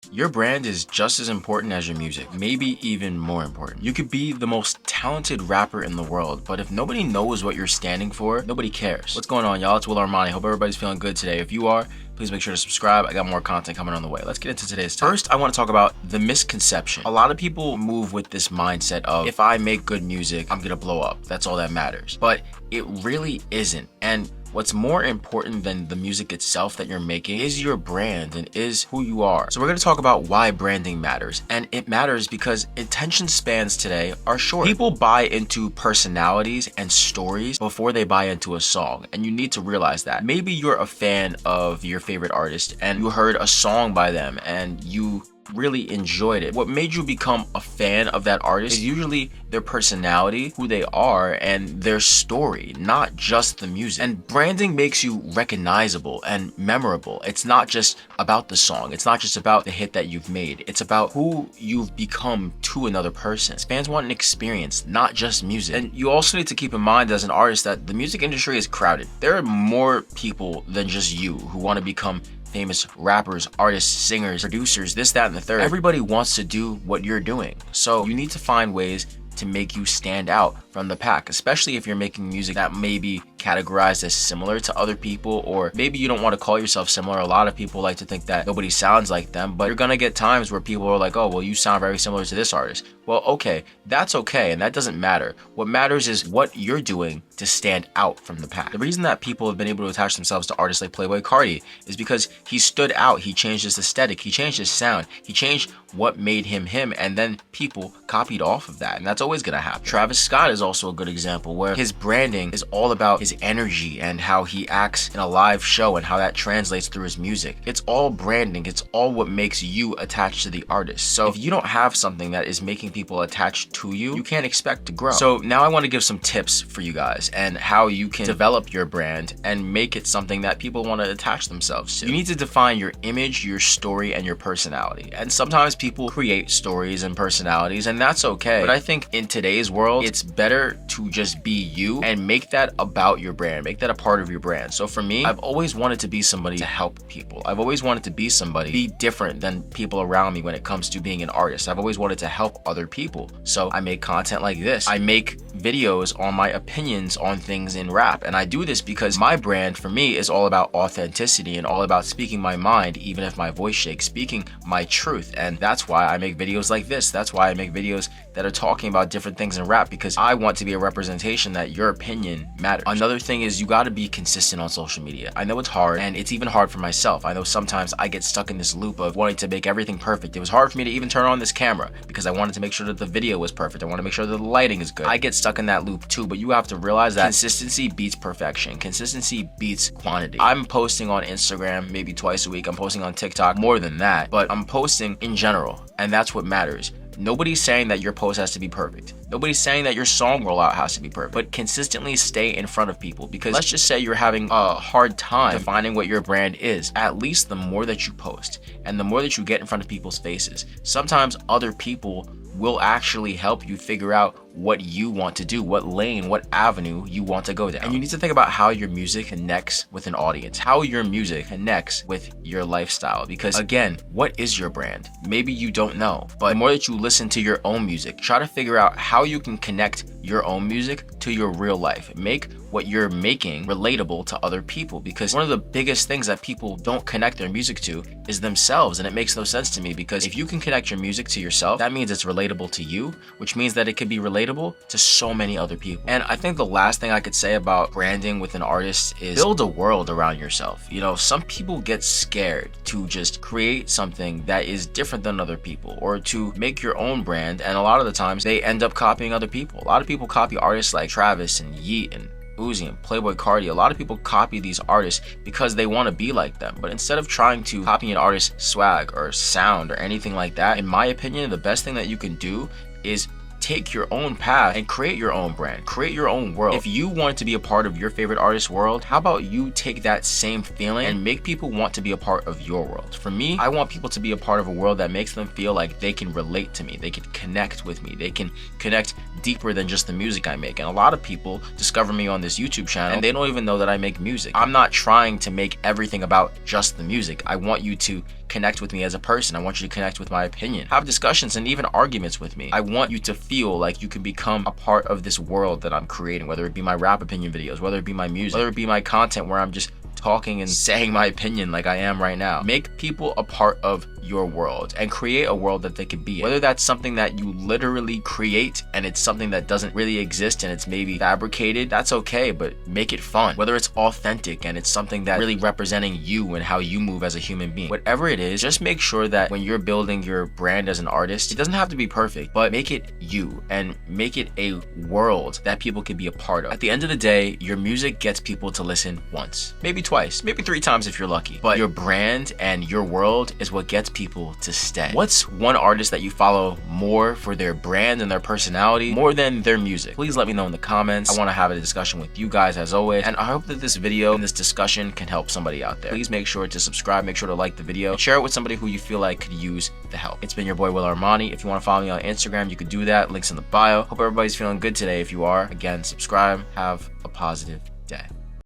Your brand is just as important as your music, maybe even more important. You could be the most talented rapper in the world, but if nobody knows what you're standing for, nobody cares. What's going on, y'all? It's willarmani. Hope everybody's feeling good today. If you are, please make sure to subscribe. I got more content coming on the way. Let's get into today's topic. First, I want to talk about the misconception. A lot of people move with this mindset of, if I make good music, I'm gonna blow up. That's all that matters. But it really isn't. And what's more important than the music itself that you're making is your brand and is who you are. So we're going to talk about why branding matters. And it matters because attention spans today are short. People buy into personalities and stories before they buy into a song. And you need to realize that. Maybe you're a fan of your favorite artist and you heard a song by them and you really enjoyed it. What made you become a fan of that artist is usually their personality, who they are, and their story, not just the music. And branding makes you recognizable and memorable. It's not just about the song. It's not just about the hit that you've made. It's about who you've become to another person. Fans want an experience, not just music. And you also need to keep in mind as an artist that the music industry is crowded. There are more people than just you who want to become famous rappers, artists, singers, producers, this, that, and the third. Everybody wants to do what you're doing. So you need to find ways to make you stand out from the pack, especially if you're making music that may be categorized as similar to other people, or maybe you don't want to call yourself similar. A lot of people like to think that nobody sounds like them, but you're gonna get times where people are like, oh, well, you sound very similar to this artist. Well, okay, that's okay, and that doesn't matter. What matters is what you're doing to stand out from the pack. The reason that people have been able to attach themselves to artists like Playboi Carti is because he stood out, he changed his aesthetic, he changed his sound, he changed what made him him, and then people copied off of that, and that's always gonna happen. Travis Scott is also a good example where his branding is all about his energy and how he acts in a live show and how that translates through his music. It's all branding. It's all what makes you attached to the artist. So if you don't have something that is making people attached to you, you can't expect to grow. So now I want to give some tips for you guys and how you can develop your brand and make it something that people want to attach themselves to. You need to define your image, your story, and your personality. And sometimes people create stories and personalities, and that's okay. But I think in today's world, it's better to just be you and make that about your brand, make that a part of your brand. So for me, I've always wanted to be somebody to help people. I've always wanted to be somebody, be different than people around me when it comes to being an artist. I've always wanted to help other people. So I make content like this. I make videos on my opinions on things in rap. And I do this because my brand for me is all about authenticity and all about speaking my mind, even if my voice shakes, speaking my truth. And that's why I make videos like this. That's why I make videos that are talking about different things in rap, because I want to be a representation that your opinion matters. Another thing is you got to be consistent on social media. I know it's hard, and it's even hard for myself. I know sometimes I get stuck in this loop of wanting to make everything perfect. It was hard for me to even turn on this camera because I wanted to make sure that the video was perfect. I want to make sure that the lighting is good. I get stuck in that loop too, but you have to realize that consistency beats perfection. Consistency beats quantity. I'm posting on Instagram maybe twice a week. I'm posting on TikTok more than that, but I'm posting in general, and that's what matters. Nobody's saying that your post has to be perfect. Nobody's saying that your song rollout has to be perfect, but consistently stay in front of people, because let's just say you're having a hard time defining what your brand is. At least the more that you post and the more that you get in front of people's faces, sometimes other people will actually help you figure out what you want to do, what lane, what avenue you want to go down. And you need to think about how your music connects with an audience, how your music connects with your lifestyle. Because again, what is your brand? Maybe you don't know, but the more that you listen to your own music, try to figure out how you can connect your own music to your real life. Make what you're making relatable to other people, because one of the biggest things that people don't connect their music to is themselves. And it makes no sense to me, because if you can connect your music to yourself, that means it's relatable to you, which means that it could be relatable to so many other people. And I think the last thing I could say about branding with an artist is build a world around yourself. You know, some people get scared to just create something that is different than other people, or to make your own brand, and a lot of the times they end up copying other people. A lot of people copy artists like Travis and Yeet and Uzi and Playboi Carti. A lot of people copy these artists because they want to be like them. But instead of trying to copy an artist's swag or sound or anything like that, in my opinion, the best thing that you can do is take your own path and create your own brand, create your own world. If you want to be a part of your favorite artist's world, how about you take that same feeling and make people want to be a part of your world? For me, I want people to be a part of a world that makes them feel like they can relate to me, they can connect with me, they can connect deeper than just the music I make. And a lot of people discover me on this YouTube channel and they don't even know that I make music. I'm not trying to make everything about just the music. I want you to connect with me as a person. I want you to connect with my opinion, have discussions and even arguments with me. I want you to feel like you can become a part of this world that I'm creating, whether it be my rap opinion videos, whether it be my music, whether it be my content where I'm just talking and saying my opinion like I am right now. Make people a part of your world and create a world that they could be in. Whether that's something that you literally create and it's something that doesn't really exist and it's maybe fabricated, that's okay, but make it fun. Whether it's authentic and it's something that really representing you and how you move as a human being. Whatever it is, just make sure that when you're building your brand as an artist, it doesn't have to be perfect, but make it you and make it a world that people can be a part of. At the end of the day, your music gets people to listen once, maybe twice, maybe 3 times if you're lucky, but your brand and your world is what gets people to stay. What's one artist that you follow more for their brand and their personality more than their music? Please let me know in the comments. I want to have a discussion with you guys as always, and I hope that this video and this discussion can help somebody out there. Please make sure to subscribe, make sure to like the video, and share it with somebody who you feel like could use the help. It's been your boy willarmani. If you want to follow me on Instagram, you could do that. Links in the bio. Hope everybody's feeling good today. If you are, again, subscribe. Have a positive day.